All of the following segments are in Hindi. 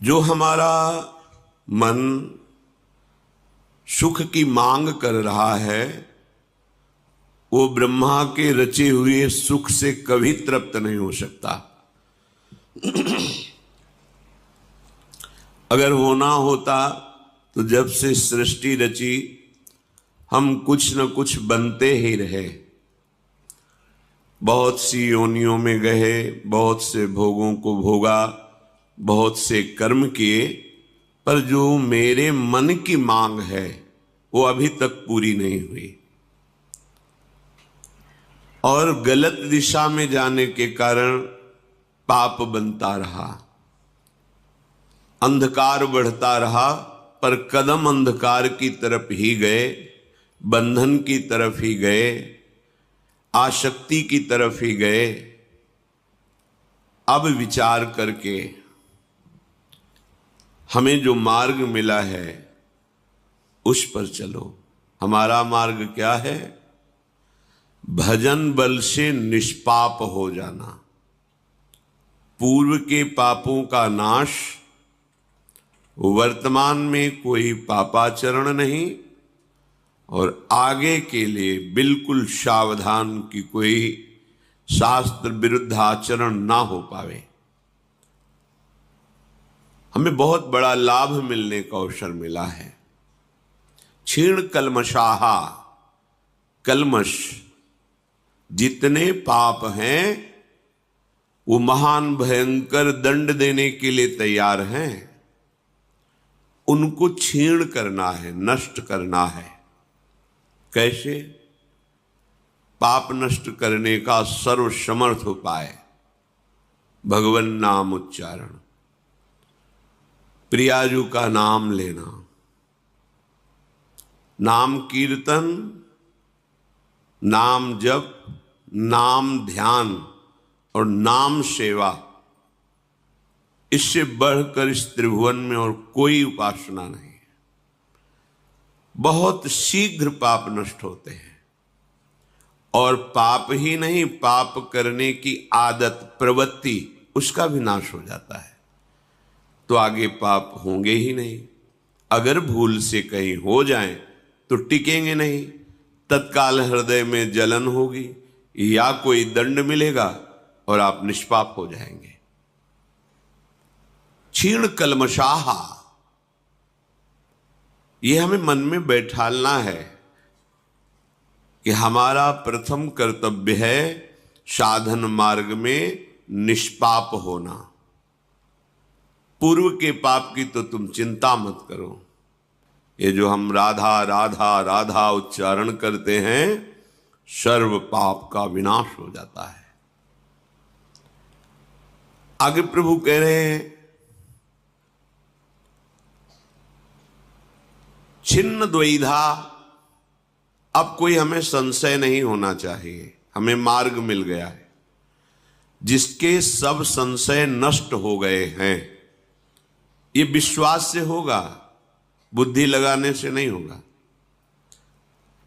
जो हमारा मन सुख की मांग कर रहा है वो ब्रह्मा के रचे हुए सुख से कभी तृप्त नहीं हो सकता। अगर होना होता तो जब से सृष्टि रची हम कुछ न कुछ बनते ही रहे, बहुत सी योनियों में गए, बहुत से भोगों को भोगा, बहुत से कर्म किए, पर जो मेरे मन की मांग है वो अभी तक पूरी नहीं हुई। और गलत दिशा में जाने के कारण पाप बनता रहा, अंधकार बढ़ता रहा, पर कदम अंधकार की तरफ ही गए, बंधन की तरफ ही गए, आसक्ति की तरफ ही गए। अब विचार करके हमें जो मार्ग मिला है उस पर चलो। हमारा मार्ग क्या है? भजन बल से निष्पाप हो जाना, पूर्व के पापों का नाश, वर्तमान में कोई पापाचरण नहीं, और आगे के लिए बिल्कुल सावधान कि कोई शास्त्र विरुद्ध आचरण ना हो पावे। हमें बहुत बड़ा लाभ मिलने का अवसर मिला है। क्षीण कल्मषाहा, कल्मष जितने पाप हैं वो महान भयंकर दंड देने के लिए तैयार हैं, उनको क्षीण करना है, नष्ट करना है। कैसे? पाप नष्ट करने का सर्वसमर्थ उपाय भगवन नाम उच्चारण, प्रियाजू का नाम लेना, नाम कीर्तन, नाम जप, नाम ध्यान और नाम सेवा। इससे बढ़कर इस त्रिभुवन में और कोई उपासना नहीं है। बहुत शीघ्र पाप नष्ट होते हैं, और पाप ही नहीं, पाप करने की आदत, प्रवृत्ति, उसका भी नाश हो जाता है। तो आगे पाप होंगे ही नहीं। अगर भूल से कहीं हो जाएं तो टिकेंगे नहीं, तत्काल हृदय में जलन होगी या कोई दंड मिलेगा और आप निष्पाप हो जाएंगे। क्षीण कल्मषाहा, यह हमें मन में बैठालना है कि हमारा प्रथम कर्तव्य है साधन मार्ग में निष्पाप होना। पूर्व के पाप की तो तुम चिंता मत करो। ये जो हम राधा राधा राधा उच्चारण करते हैं, सर्व पाप का विनाश हो जाता है। आगे प्रभु कह रहे हैं, छिन्न द्वैधा, अब कोई हमें संशय नहीं होना चाहिए। हमें मार्ग मिल गया है जिसके सब संशय नष्ट हो गए हैं। ये विश्वास से होगा, बुद्धि लगाने से नहीं होगा।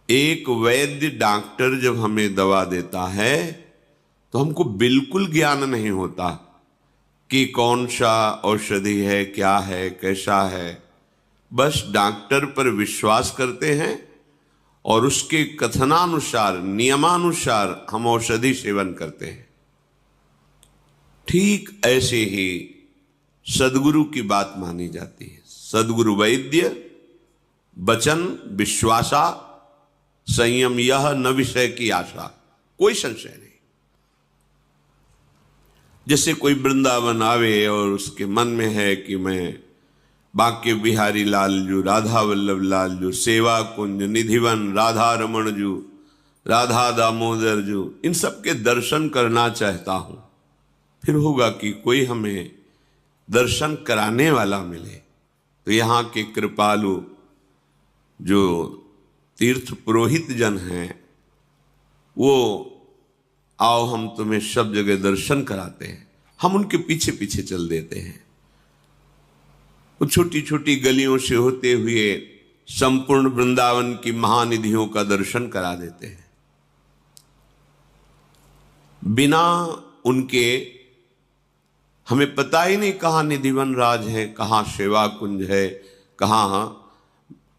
एक वैद्य डॉक्टर जब हमें दवा देता है तो हमको बिल्कुल ज्ञान नहीं होता कि कौन सा औषधि है, क्या है, कैसा है। बस डॉक्टर पर विश्वास करते हैं और उसके कथनानुसार, नियमानुसार हम औषधि सेवन करते हैं। ठीक ऐसे ही सदगुरु की बात मानी जाती है। सदगुरु वैद्य वचन विश्वासा, संयम यह न विषय की आशा, कोई संशय नहीं। जैसे कोई वृंदावन आवे और उसके मन में है कि मैं बांके बिहारी लाल जू, राधा वल्लभ लाल जू, सेवा कुंज, निधिवन, राधा रमण जू, राधा दामोदर जू, इन सब के दर्शन करना चाहता हूं। फिर होगा कि कोई हमें दर्शन कराने वाला मिले। तो यहाँ के कृपालु जो तीर्थ पुरोहित जन हैं, वो आओ हम तुम्हें सब जगह दर्शन कराते हैं, हम उनके पीछे पीछे चल देते हैं। वो छोटी छोटी गलियों से होते हुए संपूर्ण वृंदावन की महानिधियों का दर्शन करा देते हैं। बिना उनके हमें पता ही नहीं कहाँ निधिवन राज है, कहाँ सेवा कुंज है, कहाँ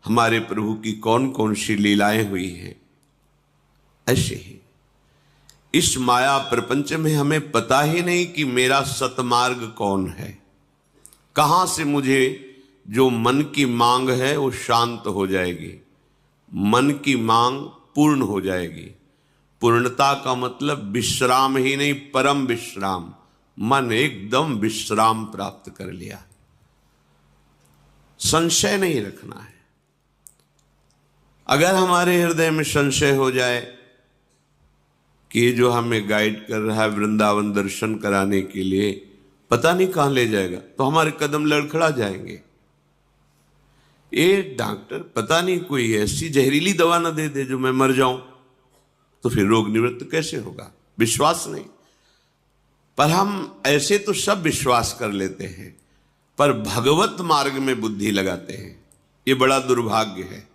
हमारे प्रभु की कौन कौन सी लीलाएं हुई हैं। ऐसे ही इस माया प्रपंच में हमें पता ही नहीं कि मेरा सतमार्ग कौन है, कहाँ से मुझे जो मन की मांग है वो शांत हो जाएगी, मन की मांग पूर्ण हो जाएगी। पूर्णता का मतलब विश्राम ही नहीं, परम विश्राम। मन एकदम विश्राम प्राप्त कर लिया, संशय नहीं रखना है। अगर हमारे हृदय में संशय हो जाए कि ये जो हमें गाइड कर रहा है वृंदावन दर्शन कराने के लिए पता नहीं कहां ले जाएगा, तो हमारे कदम लड़खड़ा जाएंगे। ये डॉक्टर पता नहीं कोई ऐसी जहरीली दवा ना दे दे जो मैं मर जाऊं, तो फिर रोग निवृत्त कैसे होगा? विश्वास नहीं। पर हम ऐसे तो सब विश्वास कर लेते हैं, पर भगवत मार्ग में बुद्धि लगाते हैं, ये बड़ा दुर्भाग्य है।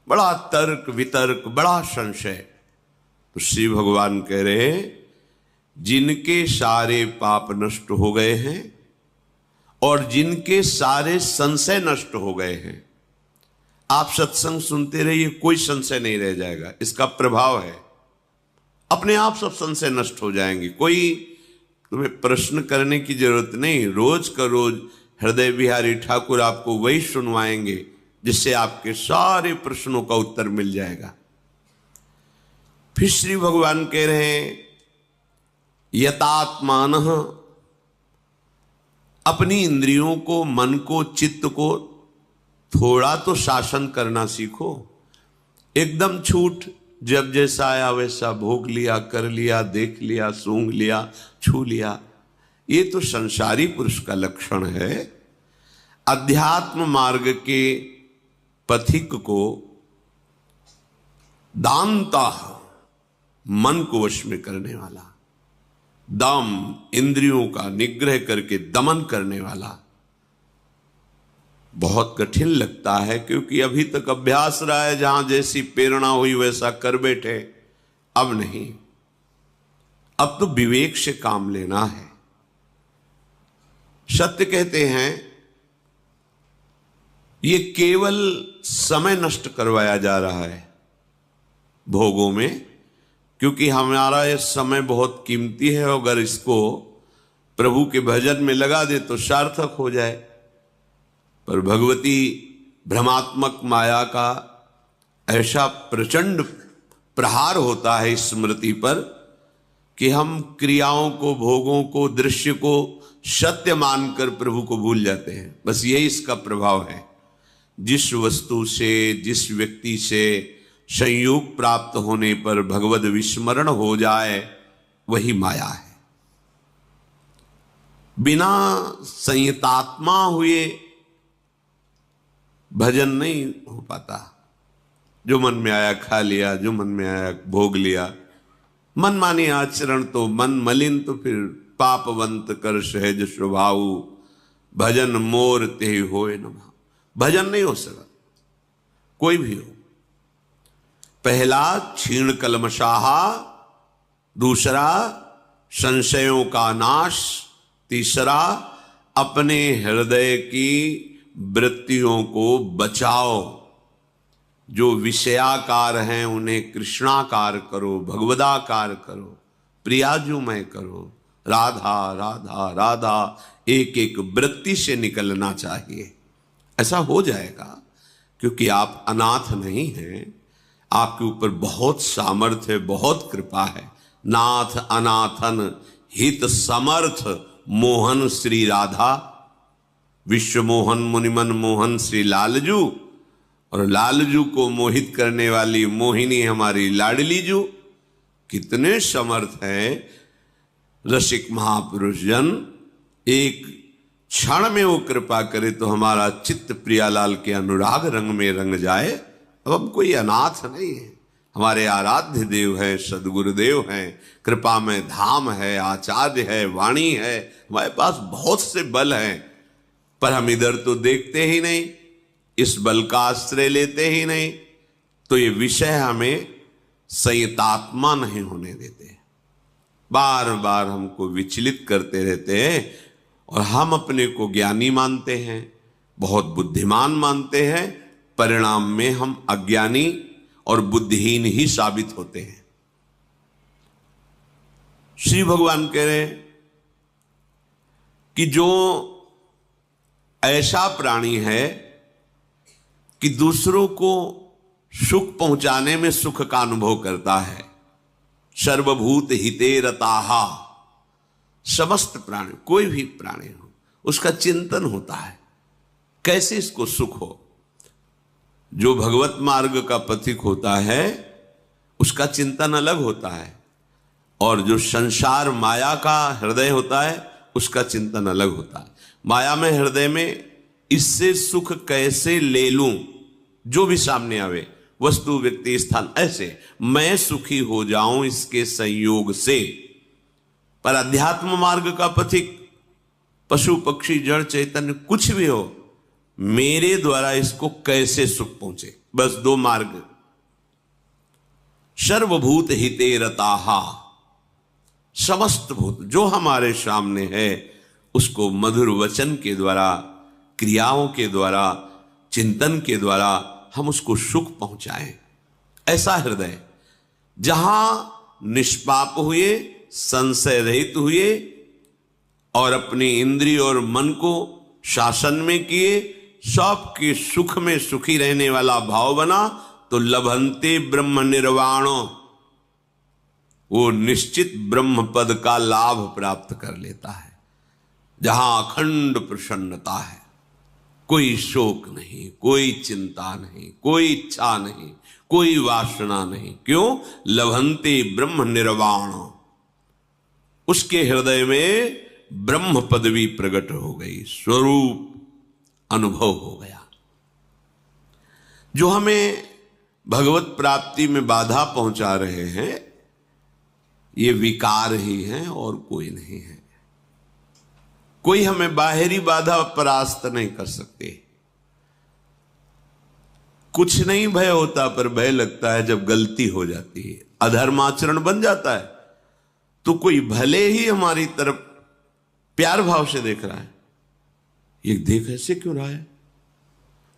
बड़ा तर्क वितर्क, बड़ा संशय। तो श्री भगवान कह रहे हैं जिनके सारे पाप नष्ट हो गए हैं और जिनके सारे संशय नष्ट हो गए हैं, आप सत्संग सुनते रहिए, कोई संशय नहीं रह जाएगा। इसका प्रभाव है, अपने आप सब संशय नष्ट हो जाएंगे। कोई तुम्हें प्रश्न करने की जरूरत नहीं। रोज का रोज हृदय बिहारी ठाकुर आपको वही सुनवाएंगे जिससे आपके सारे प्रश्नों का उत्तर मिल जाएगा। फिर श्री भगवान कह रहे हैं यतात्मानः, अपनी इंद्रियों को, मन को, चित्त को थोड़ा तो शासन करना सीखो। एकदम छूट, जब जैसा आया वैसा भोग लिया, कर लिया, देख लिया, सूंघ लिया, छू लिया, ये तो संसारी पुरुष का लक्षण है। अध्यात्म मार्ग के पथिक को दानता, मन को वश में करने वाला, दम, इंद्रियों का निग्रह करके दमन करने वाला बहुत कठिन लगता है, क्योंकि अभी तक अभ्यास रहा है, जहां जैसी प्रेरणा हुई वैसा कर बैठे। अब नहीं, अब तो विवेक से काम लेना है। सत्य कहते हैं ये केवल समय नष्ट करवाया जा रहा है भोगों में, क्योंकि हमारा ये समय बहुत कीमती है। अगर इसको प्रभु के भजन में लगा दे तो सार्थक हो जाए। पर भगवती भ्रमात्मक माया का ऐसा प्रचंड प्रहार होता है स्मृति पर कि हम क्रियाओं को, भोगों को, दृश्य को सत्य मानकर प्रभु को भूल जाते हैं। बस यही इसका प्रभाव है। जिस वस्तु से, जिस व्यक्ति से संयोग प्राप्त होने पर भगवद विस्मरण हो जाए वही माया है। बिना संयतात्मा हुए भजन नहीं हो पाता। जो मन में आया खा लिया, जो मन में आया भोग लिया। मन मानी आचरण तो मन मलिन, तो फिर पापवंत कर सहज स्वभाव, भजन मोर ते होए न भाव। भजन नहीं हो सकता, कोई भी हो। पहला क्षीण कलमशाहा, दूसरा संशयों का नाश, तीसरा अपने हृदय की वृत्तियों को बचाओ। जो विषयाकार हैं उन्हें कृष्णाकार करो, भगवदाकार करो, प्रियाजुमय करो। राधा राधा राधा एक एक वृत्ति से निकलना चाहिए। ऐसा हो जाएगा, क्योंकि आप अनाथ नहीं हैं। आपके ऊपर बहुत सामर्थ्य है, बहुत कृपा है। नाथ अनाथन हित समर्थ मोहन श्री राधा, विश्व मोहन मुनिमन मोहन श्री लालजू। और लालजू को मोहित करने वाली मोहिनी हमारी लाडली जू। कितने समर्थ हैं रसिक महापुरुष जन। एक क्षण में वो कृपा करे तो हमारा चित्त प्रियालाल के अनुराग रंग में रंग जाए। अब हम कोई अनाथ नहीं है। हमारे आराध्य देव है, सदगुरुदेव हैं, कृपा में धाम है, आचार्य है, वाणी है। हमारे पास बहुत से बल हैं, पर हम इधर तो देखते ही नहीं, इस बल का आश्रय लेते ही नहीं। तो ये विषय हमें संयतात्मा नहीं होने देते। बार बार हमको विचलित करते रहते हैं और हम अपने को ज्ञानी मानते हैं, बहुत बुद्धिमान मानते हैं। परिणाम में हम अज्ञानी और बुद्धिहीन ही साबित होते हैं। श्री भगवान कह रहे हैं कि जो ऐसा प्राणी है कि दूसरों को सुख पहुंचाने में सुख का अनुभव करता है, सर्वभूत हिते रताहा, समस्त प्राणी, कोई भी प्राणी हो उसका चिंतन होता है कैसे इसको सुख हो। जो भगवत मार्ग का पथिक होता है उसका चिंतन अलग होता है, और जो संसार माया का हृदय होता है उसका चिंतन अलग होता है। माया में हृदय में इससे सुख कैसे ले लूं, जो भी सामने आवे, वस्तु व्यक्ति स्थान, ऐसे मैं सुखी हो जाऊं इसके संयोग से। पर अध्यात्म मार्ग का पथिक, पशु पक्षी जड़ चैतन्य कुछ भी हो, मेरे द्वारा इसको कैसे सुख पहुंचे, बस दो मार्ग। सर्वभूत हिते रताहा, समस्त भूत जो हमारे सामने है उसको मधुर वचन के द्वारा, क्रियाओं के द्वारा, चिंतन के द्वारा हम उसको सुख पहुंचाएं। ऐसा हृदय जहां निष्पाप हुए, संशय रहित हुए और अपनी इंद्रिय और मन को शासन में किए, सबके सुख में सुखी रहने वाला भाव बना, तो लभंते ब्रह्म निर्वाणो, वो निश्चित ब्रह्म पद का लाभ प्राप्त कर लेता है। जहां अखंड प्रसन्नता है, कोई शोक नहीं, कोई चिंता नहीं, कोई इच्छा नहीं, कोई वासना नहीं। क्यों? लभंते ब्रह्म निर्वाण, उसके हृदय में ब्रह्म पदवी प्रकट हो गई, स्वरूप अनुभव हो गया। जो हमें भगवत प्राप्ति में बाधा पहुंचा रहे हैं ये विकार ही हैं और कोई नहीं है। कोई हमें बाहरी बाधा परास्त नहीं कर सकते। कुछ नहीं भय होता, पर भय लगता है जब गलती हो जाती है, अधर्माचरण बन जाता है, तो कोई भले ही हमारी तरफ प्यार भाव से देख रहा है, ये देख ऐसे क्यों रहा है,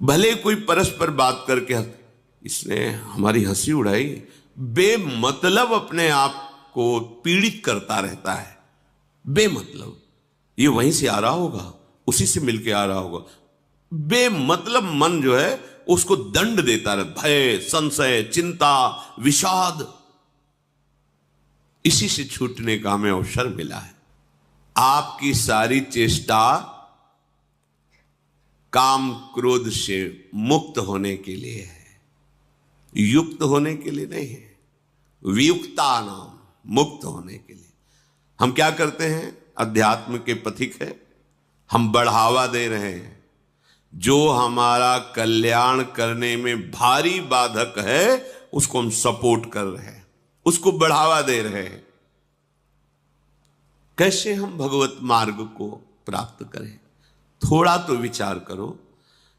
भले कोई परस्पर बात करके इसने हमारी हंसी उड़ाई, बेमतलब अपने आप को पीड़ित करता रहता है, बेमतलब। ये वहीं से आ रहा होगा, उसी से मिलके आ रहा होगा, बेमतलब मन जो है उसको दंड देता रहता, भय, संशय, चिंता, विषाद। इसी से छूटने का हमें अवसर मिला है। आपकी सारी चेष्टा काम क्रोध से मुक्त होने के लिए है, युक्त होने के लिए नहीं है। वियुक्ता नाम, मुक्त होने के लिए। हम क्या करते हैं? अध्यात्म के पथिक है, हम बढ़ावा दे रहे हैं। जो हमारा कल्याण करने में भारी बाधक है उसको हम सपोर्ट कर रहे हैं, उसको बढ़ावा दे रहे हैं। कैसे हम भगवत मार्ग को प्राप्त करें? थोड़ा तो विचार करो।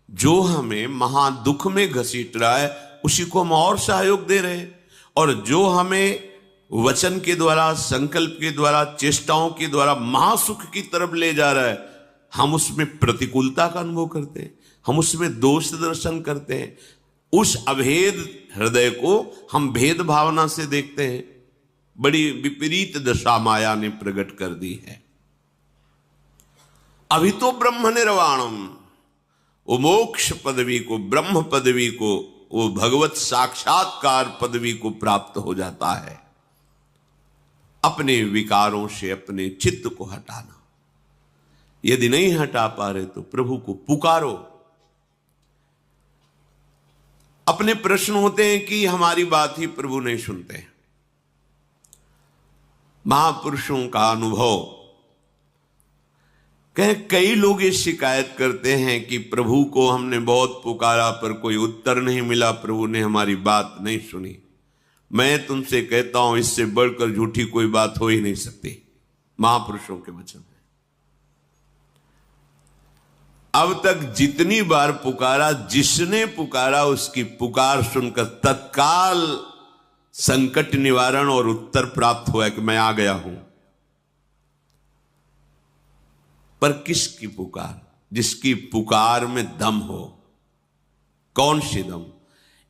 जो हमें महादुख में घसीट रहा है उसी को हम और सहयोग दे रहे हैं, और जो हमें वचन के द्वारा, संकल्प के द्वारा, चेष्टाओं के द्वारा महासुख की तरफ ले जा रहा है, हम उसमें प्रतिकूलता का अनुभव करते हैं, हम उसमें दोष दर्शन करते हैं। उस अभेद हृदय को हम भेद भावना से देखते हैं। बड़ी विपरीत दशा माया ने प्रकट कर दी है। अभी तो ब्रह्म निर्वाणम, वो मोक्ष पदवी को, ब्रह्म पदवी को, वो भगवत साक्षात्कार पदवी को प्राप्त हो जाता है। अपने विकारों से अपने चित्त को हटाना। यदि नहीं हटा पा रहे तो प्रभु को पुकारो। अपने प्रश्न होते हैं कि हमारी बात ही प्रभु नहीं सुनते। महापुरुषों का अनुभव, कई लोग ये शिकायत करते हैं कि प्रभु को हमने बहुत पुकारा पर कोई उत्तर नहीं मिला, प्रभु ने हमारी बात नहीं सुनी। मैं तुमसे कहता हूं इससे बढ़कर झूठी कोई बात हो ही नहीं सकती। महापुरुषों के वचन है। अब तक जितनी बार पुकारा, जिसने पुकारा उसकी पुकार सुनकर तत्काल संकट निवारण और उत्तर प्राप्त हुआ कि मैं आ गया हूं। पर किसकी पुकार? जिसकी पुकार में दम हो। कौन सी दम?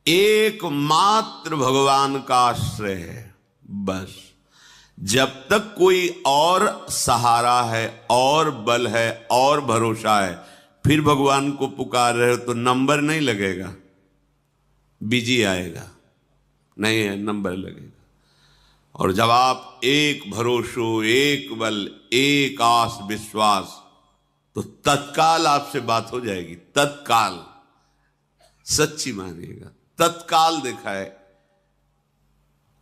एकमात्र भगवान का आश्रय है, बस। जब तक कोई और सहारा है, और बल है, और भरोसा है, फिर भगवान को पुकार रहे हो तो नंबर नहीं लगेगा, बिजी आएगा, नहीं है, नंबर लगेगा। और जब आप एक भरोसो, एक बल, एक आस विश्वास, तो तत्काल आपसे बात हो जाएगी। तत्काल, सच्ची मानिएगा, तत्काल देखा है,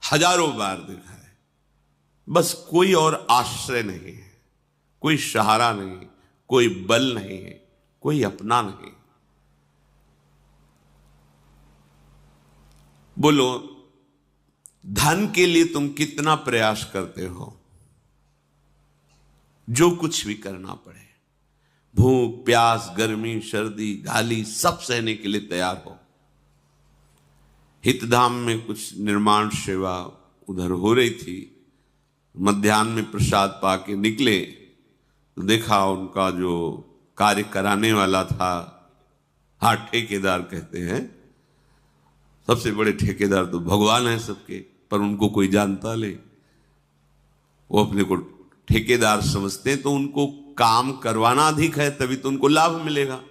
हजारों बार देखा है। बस कोई और आश्रय नहीं है, कोई सहारा नहीं, कोई बल नहीं है, कोई अपना नहीं। बोलो, धन के लिए तुम कितना प्रयास करते हो? जो कुछ भी करना पड़े, भूख प्यास, गर्मी सर्दी, गाली, सब सहने के लिए तैयार हो। हितधाम में कुछ निर्माण सेवा उधर हो रही थी, मध्याह्न में प्रसाद पाके निकले तो देखा उनका जो कार्य कराने वाला था, हाँ ठेकेदार कहते हैं, सबसे बड़े ठेकेदार तो भगवान है सबके, पर उनको कोई जानता ले, वो अपने को ठेकेदार समझते हैं, तो उनको काम करवाना अधिक है, तभी तो उनको लाभ मिलेगा।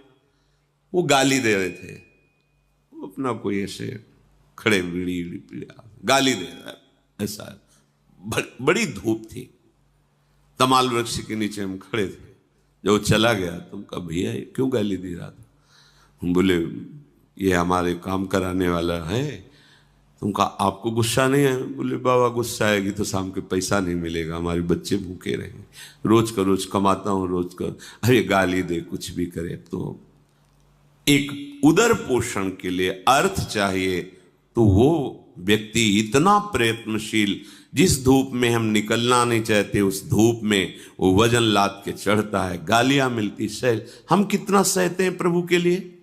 वो गाली दे रहे थे, वो अपना कोई ऐसे खड़े बीड़ी पीड़ा गाली दे रहा है, ऐसा बड़ी धूप थी, तमाल वृक्ष के नीचे हम खड़े थे। जब वो चला गया तो कहा, भैया क्यों गाली दे रहा था? हम बोले, ये हमारे काम कराने वाला है। तुम कहा, आपको गुस्सा नहीं है? बोले, बाबा गुस्सा आएगी तो शाम के पैसा नहीं मिलेगा, हमारे बच्चे भूखे रहेंगे, रोज का रोज कमाता हूँ, रोज का। अरे गाली दे, कुछ भी करे, तो एक उदर पोषण के लिए अर्थ चाहिए, तो वो व्यक्ति इतना प्रयत्नशील, जिस धूप में हम निकलना नहीं चाहते उस धूप में वो वजन लाद के चढ़ता है, गालियां मिलती, सह। हम कितना सहते हैं प्रभु के लिए,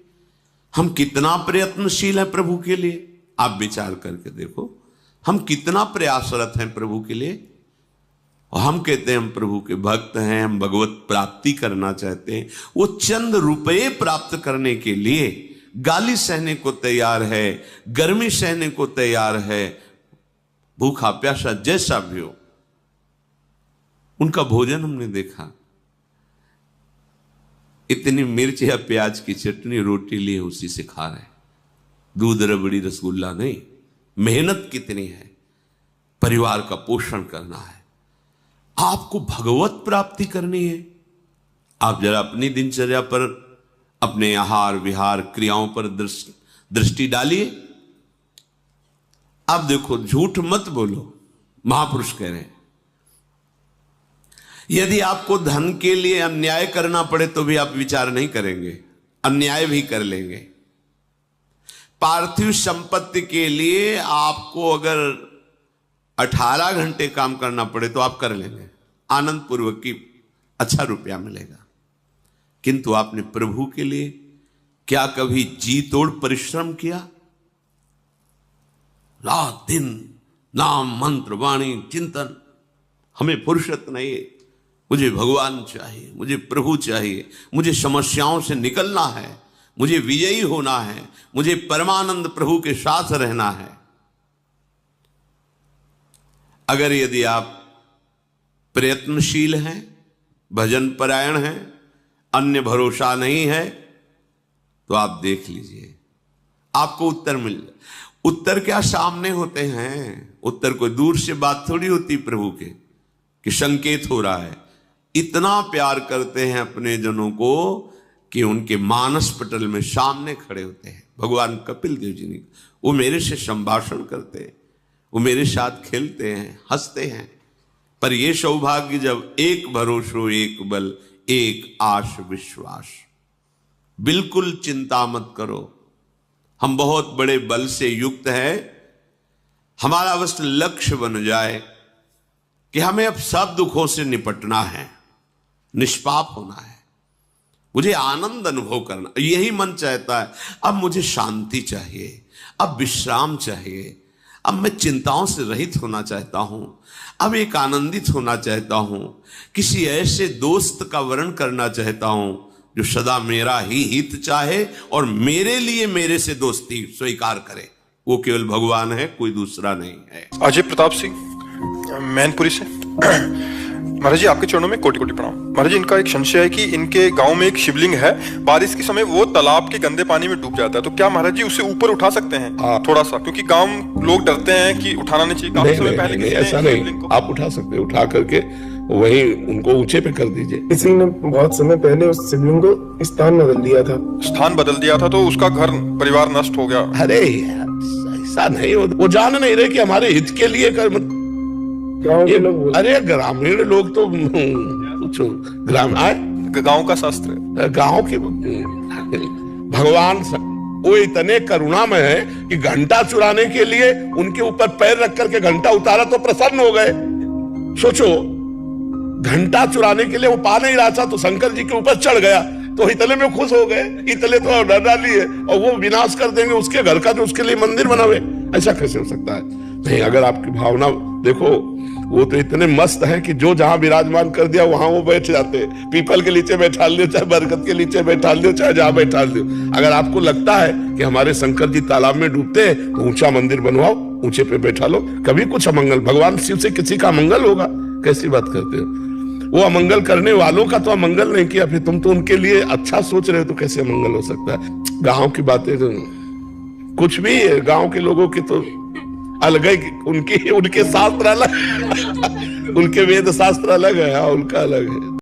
हम कितना प्रयत्नशील है प्रभु के लिए। आप विचार करके देखो, हम कितना प्रयासरत हैं प्रभु के लिए। और हम कहते हैं हम प्रभु के भक्त हैं, हम भगवत प्राप्ति करना चाहते हैं। वो चंद रुपए प्राप्त करने के लिए गाली सहने को तैयार है, गर्मी सहने को तैयार है, भूखा प्यासा जैसा भी हो। उनका भोजन हमने देखा, इतनी मिर्च या प्याज की चटनी रोटी लिए उसी से खा रहे, दूध रबड़ी रसगुल्ला नहीं। मेहनत कितनी है, परिवार का पोषण करना है, आपको भगवत प्राप्ति करनी है। आप जरा अपनी दिनचर्या पर, अपने आहार विहार क्रियाओं पर दृष्टि डालिए। आप देखो, झूठ मत बोलो, महापुरुष कह रहे हैं। यदि आपको धन के लिए अन्याय करना पड़े तो भी आप विचार नहीं करेंगे, अन्याय भी कर लेंगे। पार्थिव संपत्ति के लिए आपको अगर 18 घंटे काम करना पड़े तो आप कर लेंगे, आनंद पूर्वक की अच्छा रुपया मिलेगा। किंतु आपने प्रभु के लिए क्या कभी जी तोड़ परिश्रम किया? रात दिन नाम मंत्र वाणी चिंतन, हमें फुर्सत नहीं है, मुझे भगवान चाहिए, मुझे प्रभु चाहिए, मुझे समस्याओं से निकलना है, मुझे विजयी होना है, मुझे परमानंद प्रभु के साथ रहना है। अगर यदि आप प्रयत्नशील हैं, भजन परायण हैं, अन्य भरोसा नहीं है, तो आप देख लीजिए, आपको उत्तर मिल जाए। उत्तर क्या सामने होते हैं? उत्तर कोई दूर से बात थोड़ी होती प्रभु के, कि संकेत हो रहा है। इतना प्यार करते हैं अपने जनों को कि उनके मानस पटल में सामने खड़े होते हैं। भगवान कपिल देव जी ने, वो मेरे से संभाषण करते हैं, वो मेरे साथ खेलते हैं, हंसते हैं। पर यह सौभाग्य जब एक भरोसो, एक बल, एक आश विश्वास। बिल्कुल चिंता मत करो, हम बहुत बड़े बल से युक्त हैं। हमारा बस लक्ष्य बन जाए कि हमें अब सब दुखों से निपटना है, निष्पाप होना है, मुझे आनंद अनुभव करना, यही मन चाहता है। अब मुझे शांति चाहिए, अब विश्राम चाहिए, अब मैं चिंताओं से रहित होना चाहता हूं, अब एक आनंदित होना चाहता हूं, किसी ऐसे दोस्त का वर्ण करना चाहता हूं जो सदा मेरा ही हित चाहे और मेरे लिए मेरे से दोस्ती स्वीकार करे। वो केवल भगवान है, कोई दूसरा नहीं है। अजय प्रताप सिंह, मैनपुरी से। महाराज जी, आपके चरणों में कोटि कोटि प्रणाम। महाराज जी, इनका एक संशय है कि इनके गांव में एक शिवलिंग है, बारिश के समय वो तालाब के गंदे पानी में डूब जाता है, तो क्या महाराज जी उसे ऊपर उठा सकते हैं थोड़ा सा? क्योंकि गांव लोग डरते हैं कि उठाना नहीं चाहिए। काफी समय पहले नहीं, ऐसा नहीं, आप उठा सकते, उठा करके वहीं उनको ऊंचे पे कर दीजिए। किसी ने बहुत समय पहले उस शिवलिंग को स्थान बदल दिया था। स्थान बदल दिया था तो उसका घर परिवार नष्ट हो गया। अरे ऐसा नहीं, वो जान नहीं रहे कि हमारे हित के लिए कर। गाँव के लोग अरे ग्रामीण लोग तो पूछो, गांव का शास्त्र है, गांव के भगवान वो इतने करुणामय है कि घंटा चुराने के लिए उनके ऊपर पैर रख करके घंटा उतारा तो प्रसन्न हो गए। सोचो, घंटा चुराने के लिए वो पा नहीं रहा था तो शंकर जी के ऊपर चढ़ गया तो इतने में खुश हो गए, इतने तो डर डाली है और वो विनाश कर देंगे उसके घर का जो उसके लिए मंदिर बनावे। ऐसा कैसे हो सकता है? नहीं, अगर आपकी भावना देखो, वो तो इतने मस्त हैं कि जो जहां विराजमान कर दिया वहां वो बैठ जाते हैं। पीपल के नीचे बैठा लियो, चाहे बरगद के नीचे बैठा लियो, चाहे जहां बैठा लियो। अगर आपको लगता है कि हमारे शंकर जी तालाब में डूबते हैं तो ऊंचा मंदिर बनवाओ, ऊंचे पे बैठा लो, कभी कुछ अमंगल, भगवान शिव से किसी का अमंगल होगा? कैसी बात करते हो? वो अमंगल करने वालों का तो अमंगल नहीं किया, फिर तुम तो उनके लिए अच्छा सोच रहे हो, तो कैसे अमंगल हो सकता है? गांव की बातें तो कुछ भी है, गांव के लोगों की तो अलग है, उनके शास्त्र अलग उनके वेद शास्त्र अलग है, उनका अलग है।